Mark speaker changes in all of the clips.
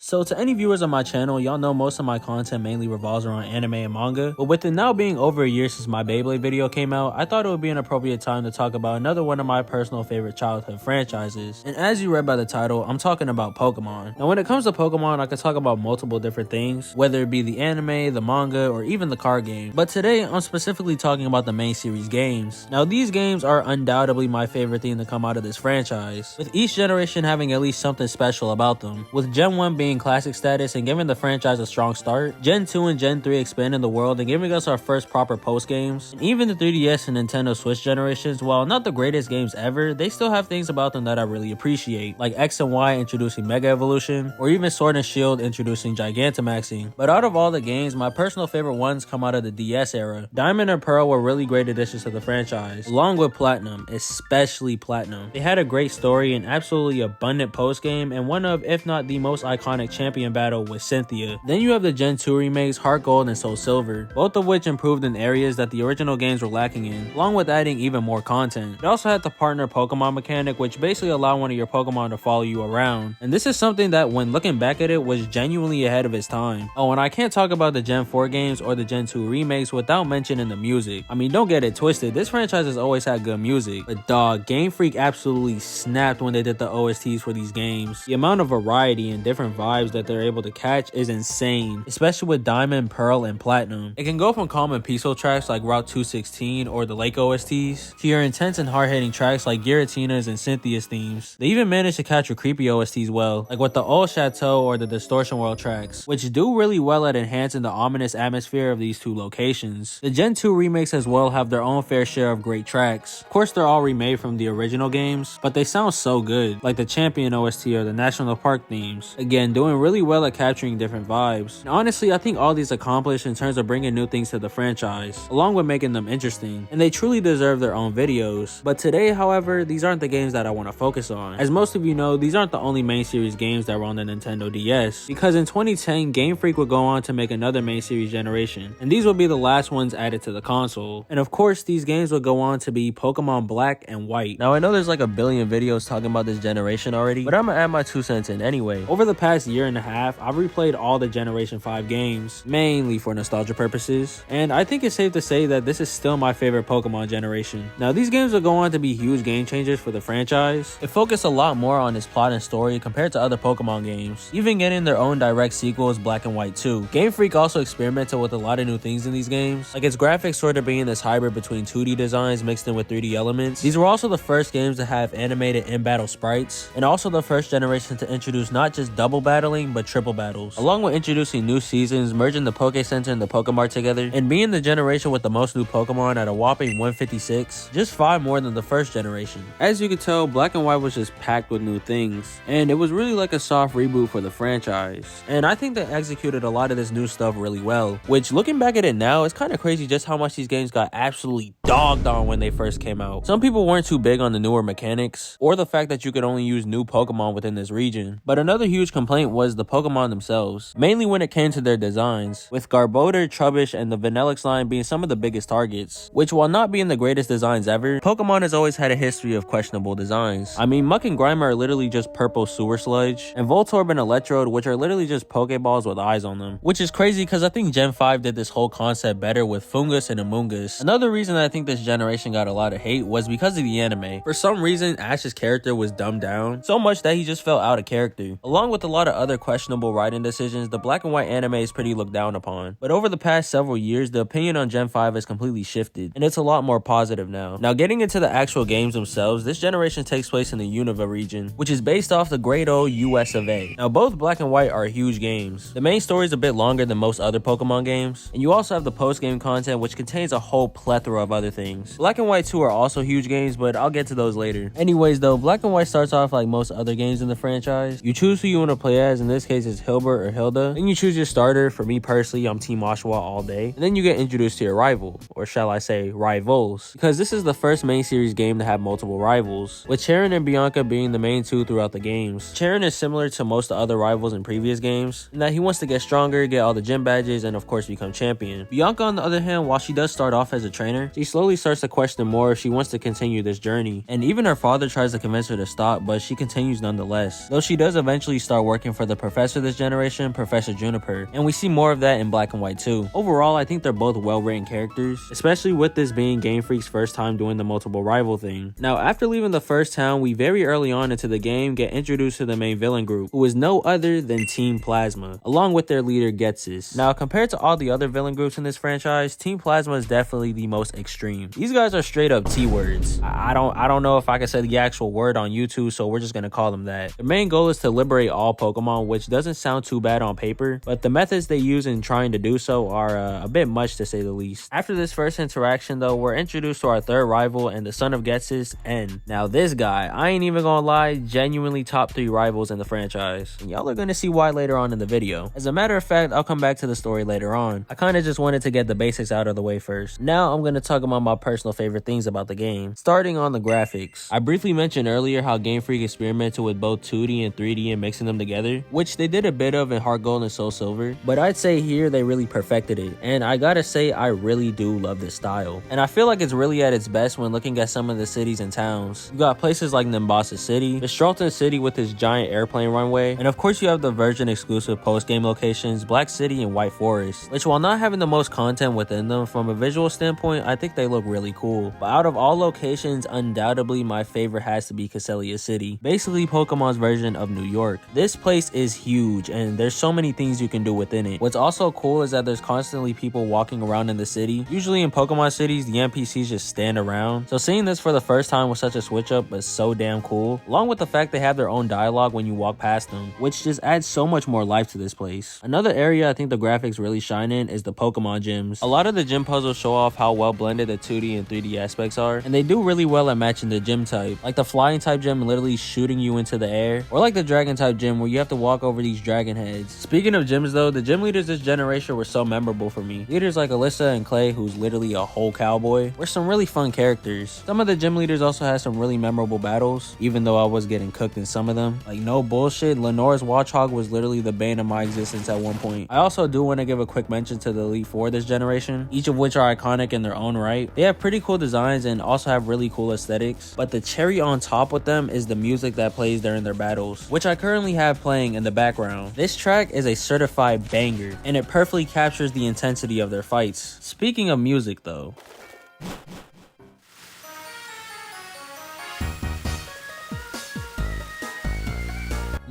Speaker 1: So to any viewers on my channel, y'all know most of my content mainly revolves around anime and manga, but with it now being over a year since my Beyblade video came out, I thought it would be an appropriate time to talk about another one of my personal favorite childhood franchises. And as you read by the title, I'm talking about Pokemon. Now when it comes to Pokemon, I could talk about multiple different things, whether it be the anime, the manga, or even the card game. But today, I'm specifically talking about the main series games. Now these games are undoubtedly my favorite thing to come out of this franchise, with each generation having at least something special about them, with Gen 1 being classic status and giving the franchise a strong start, Gen 2 and Gen 3 expanding the world and giving us our first proper post games, and even the 3DS and Nintendo Switch generations, while not the greatest games ever, they still have things about them that I really appreciate, like X and Y introducing Mega Evolution, or even Sword and Shield introducing Gigantamaxing. But out of all the games, my personal favorite ones come out of the DS era. Diamond and Pearl were really great additions to the franchise, along with Platinum, especially Platinum. They had a great story and absolutely abundant post game, and one of, if not the most iconic champion battle with Cynthia. Then you have the Gen 2 remakes, Heart Gold and Soul Silver, both of which improved in areas that the original games were lacking in, along with adding even more content. It also had the partner Pokemon mechanic, which basically allowed one of your Pokemon to follow you around, and this is something that when looking back at it was genuinely ahead of its time. Oh, and I can't talk about the Gen 4 games or the Gen 2 remakes without mentioning the music. I mean, don't get it twisted, this franchise has always had good music, but dog, Game Freak absolutely snapped when they did the OSTs for these games. The amount of variety and different vibes that they're able to catch is insane, especially with Diamond, Pearl, and Platinum. It can go from calm and peaceful tracks like Route 216 or the Lake OSTs, to your intense and hard-hitting tracks like Giratina's and Cynthia's themes. They even managed to capture creepy OSTs well, like with the Old Chateau or the Distortion World tracks, which do really well at enhancing the ominous atmosphere of these two locations. The Gen 2 remakes as well have their own fair share of great tracks. Of course, they're all remade from the original games, but they sound so good, like the Champion OST or the National Park themes. Again, doing really well at capturing different vibes. And honestly, I think all these accomplished in terms of bringing new things to the franchise, along with making them interesting, and they truly deserve their own videos. But today, however, these aren't the games that I want to focus on. As most of you know, these aren't the only main series games that were on the Nintendo DS, because in 2010, Game Freak would go on to make another main series generation, and these will be the last ones added to the console. And of course, these games would go on to be Pokemon Black and White. Now I know there's like a billion videos talking about this generation already, but I'm gonna add my 2 cents in anyway. Over the past year and a half, I've replayed all the Generation 5 games, mainly for nostalgia purposes, and I think it's safe to say that this is still my favorite Pokemon generation. Now these games will go on to be huge game changers for the franchise. It focused a lot more on its plot and story compared to other Pokemon games, even getting their own direct sequels, Black and White 2. Game Freak also experimented with a lot of new things in these games, like its graphics sort of being this hybrid between 2D designs mixed in with 3D elements. These were also the first games to have animated in-battle sprites, and also the first generation to introduce not just double battling, but triple battles, along with introducing new seasons, merging the Poke Center and the Pokemart together, and being the generation with the most new Pokemon at a whopping 156, just 5 more than the first generation. As you could tell, Black and White was just packed with new things, and it was really like a soft reboot for the franchise, and I think they executed a lot of this new stuff really well, which looking back at it now, it's kind of crazy just how much these games got absolutely dogged on when they first came out. Some people weren't too big on the newer mechanics, or the fact that you could only use new Pokemon within this region, but another huge complaint was the Pokemon themselves, mainly when it came to their designs, with Garbodor, Trubbish, and the Vanillix line being some of the biggest targets, which while not being the greatest designs ever, Pokemon has always had a history of questionable designs. I mean, Muck and Grimer are literally just purple sewer sludge, and Voltorb and Electrode, which are literally just Pokeballs with eyes on them, which is crazy because I think Gen 5 did this whole concept better with Fungus and Amoonguss. Another reason that I think this generation got a lot of hate was because of the anime. For some reason, Ash's character was dumbed down so much that he just felt out of character. Along with a lot of other questionable writing decisions, the Black and White anime is pretty looked down upon. But over the past several years, the opinion on Gen 5 has completely shifted, and it's a lot more positive now. Now getting into the actual games themselves, this generation takes place in the Unova region, which is based off the great old US of A. Now both Black and White are huge games. The main story is a bit longer than most other Pokemon games, and you also have the post-game content, which contains a whole plethora of other things. Black and White 2 are also huge games, but I'll get to those later. Anyways though, Black and White starts off like most other games in the franchise. You choose who you want to play as, in this case it's Hilbert or Hilda. Then you choose your starter. For me personally, I'm Team Oshawa all day. And then you get introduced to your rival, or shall I say rivals, because this is the first main series game to have multiple rivals, with Charon and Bianca being the main two throughout the games. Charon is similar to most other rivals in previous games, in that he wants to get stronger, get all the gym badges, and of course become champion. Bianca on the other hand, while she does start off as a trainer, she slowly starts to question more if she wants to continue this journey, and even her father tries to convince her to stop, but she continues nonetheless, though she does eventually start working for for the professor this generation, Professor Juniper, and we see more of that in Black and White too. Overall, I think they're both well-written characters, especially with this being Game Freak's first time doing the multiple rival thing. Now, after leaving the first town, we very early on into the game get introduced to the main villain group, who is no other than Team Plasma, along with their leader Getsis. Now, compared to all the other villain groups in this franchise, Team Plasma is definitely the most extreme. These guys are straight up T-words. I don't know if I can say the actual word on YouTube, so we're just gonna call them that. The main goal is to liberate all Pokemon, which doesn't sound too bad on paper, but the methods they use in trying to do so are a bit much to say the least. After this first interaction though, we're introduced to our third rival and the son of Getsis, N. Now this guy, I ain't even gonna lie, genuinely top 3 rivals in the franchise, and y'all are gonna see why later on in the video. As a matter of fact, I'll come back to the story later on. I kinda just wanted to get the basics out of the way first. Now I'm gonna talk about my personal favorite things about the game, starting on the graphics. I briefly mentioned earlier how Game Freak experimented with both 2D and 3D and mixing them together, which they did a bit of in Heart Gold and Soul Silver, but I'd say here they really perfected it, and I gotta say I really do love this style. And I feel like it's really at its best when looking at some of the cities and towns. You got places like Nimbasa City, the Strelton City with its giant airplane runway, and of course you have the Virgin exclusive post-game locations, Black City and White Forest, which while not having the most content within them, from a visual standpoint, I think they look really cool. But out of all locations, undoubtedly my favorite has to be Casellia City, basically Pokemon's version of New York. This place is huge and there's so many things you can do within it. What's also cool is that there's constantly people walking around in the city. Usually in Pokemon cities, the NPCs just stand around. So seeing this for the first time was such a switch up, but so damn cool. Along with the fact they have their own dialogue when you walk past them, which just adds so much more life to this place. Another area I think the graphics really shine in is the Pokemon gyms. A lot of the gym puzzles show off how well blended the 2D and 3D aspects are, and they do really well at matching the gym type, like the flying type gym literally shooting you into the air, or like the dragon type gym where you have to walk over these dragon heads. Speaking of gyms though, the gym leaders this generation were so memorable for me. Leaders like Alyssa and Clay, who's literally a whole cowboy, were some really fun characters. Some of the gym leaders also had some really memorable battles, even though I was getting cooked in some of them. Like no bullshit, Lenore's Watchhog was literally the bane of my existence at one point. I also do want to give a quick mention to the Elite Four this generation, each of which are iconic in their own right. They have pretty cool designs and also have really cool aesthetics, but the cherry on top with them is the music that plays during their battles, which I currently have playing in the background. This track is a certified banger, and it perfectly captures the intensity of their fights. Speaking of music though,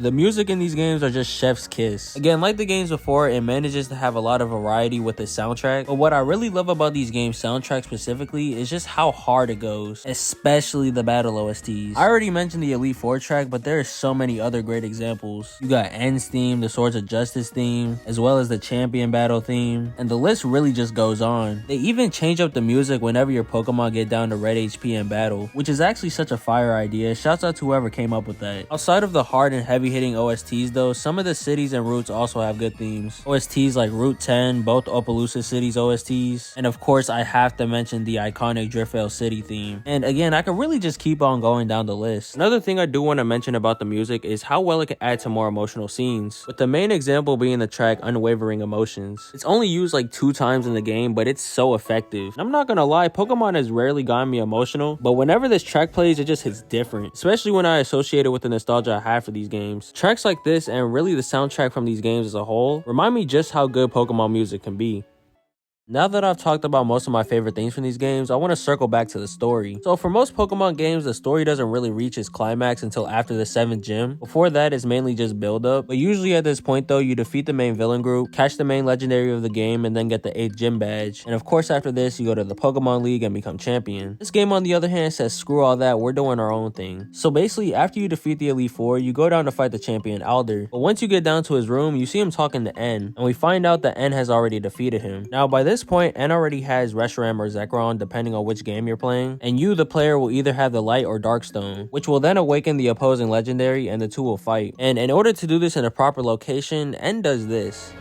Speaker 1: the music in these games are just chef's kiss. Again, like the games before, it manages to have a lot of variety with the soundtrack, but what I really love about these games soundtrack specifically is just how hard it goes, especially the battle OSTs. I already mentioned the Elite Four track, but there are so many other great examples. You got N's theme, the Swords of Justice theme, as well as the Champion Battle theme, and the list really just goes on. They even change up the music whenever your Pokemon get down to red HP in battle, which is actually such a fire idea. Shouts out to whoever came up with that. Outside of the hard and heavy hitting OSTs though, some of the cities and routes also have good themes. OSTs like Route 10, both Opelousas cities OSTs, and of course I have to mention the iconic Driftvale City theme. And again, I could really just keep on going down the list. Another thing I do want to mention about the music is how well it can add to more emotional scenes, with the main example being the track Unwavering Emotions. It's only used like 2 times in the game, but it's so effective. And I'm not gonna lie, Pokemon has rarely gotten me emotional, but whenever this track plays, it just hits different, especially when I associate it with the nostalgia I have for these games. Tracks like this, and really the soundtrack from these games as a whole, remind me just how good Pokemon music can be. Now that I've talked about most of my favorite things from these games, I want to circle back to the story. So for most Pokemon games, the story doesn't really reach its climax until after the 7th gym. Before that, it's mainly just build up. But usually at this point though, you defeat the main villain group, catch the main legendary of the game, and then get the 8th gym badge. And of course after this, you go to the Pokemon League and become champion. This game on the other hand says screw all that, we're doing our own thing. So basically after you defeat the Elite Four, you go down to fight the champion Alder. But once you get down to his room, you see him talking to N, and we find out that N has already defeated him. Now by this point, N already has Reshiram or Zekrom depending on which game you're playing, and you, the player, will either have the Light or Dark Stone, which will then awaken the opposing legendary and the two will fight. And in order to do this in a proper location, N does this.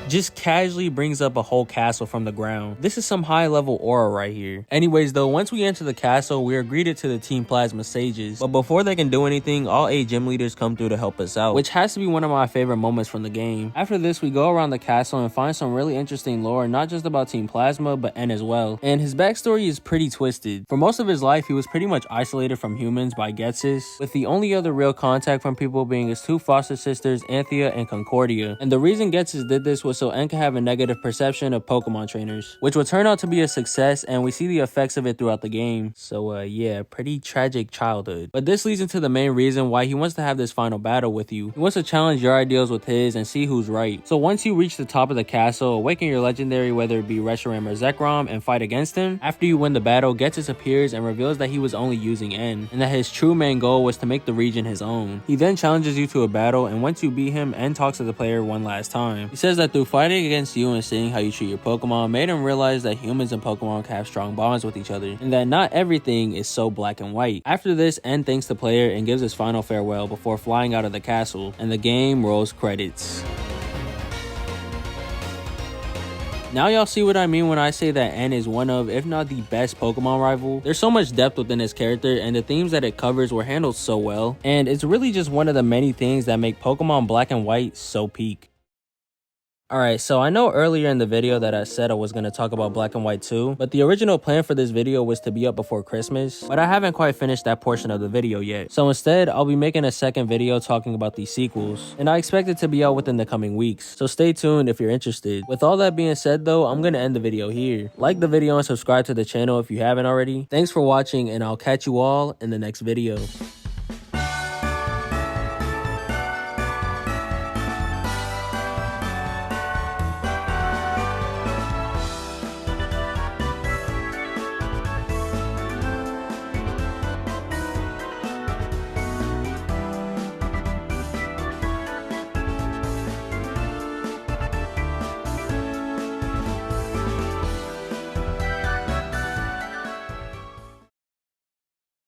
Speaker 1: just casually brings up a whole castle from the ground. This is some high level aura right here. Anyways though, once we enter the castle, we are greeted to the Team Plasma sages, but before they can do anything, all 8 gym leaders come through to help us out, which has to be one of my favorite moments from the game. After this, we go around the castle and find some really interesting lore, not just about Team Plasma, but N as well. And his backstory is pretty twisted. For most of his life, he was pretty much isolated from humans by Getsis, with the only other real contact from people being his 2 foster sisters, Anthea and Concordia. And the reason Getsis did this was so N could have a negative perception of Pokemon trainers, which would turn out to be a success, and we see the effects of it throughout the game. So yeah, pretty tragic childhood. But this leads into the main reason why he wants to have this final battle with you. He wants to challenge your ideals with his and see who's right. So once you reach the top of the castle, awaken your legendary, whether it be Reshiram or Zekrom, and fight against him. After you win the battle, Getsis appears and reveals that he was only using N, and that his true main goal was to make the region his own. He then challenges you to a battle, and once you beat him, N talks to the player one last time. He says that through fighting against you and seeing how you treat your Pokemon made him realize that humans and Pokemon can have strong bonds with each other, and that not everything is so black and white. After this, N thanks the player and gives his final farewell before flying out of the castle, and the game rolls credits. Now y'all see what I mean when I say that N is one of, if not the best Pokemon rival. There's so much depth within his character, and the themes that it covers were handled so well, and it's really just one of the many things that make Pokemon Black and White so peak. Alright, so I know earlier in the video that I said I was going to talk about Black and White 2, but the original plan for this video was to be up before Christmas, but I haven't quite finished that portion of the video yet. So instead, I'll be making a second video talking about these sequels, and I expect it to be out within the coming weeks, so stay tuned if you're interested. With all that being said though, I'm going to end the video here. Like the video and subscribe to the channel if you haven't already. Thanks for watching, and I'll catch you all in the next video.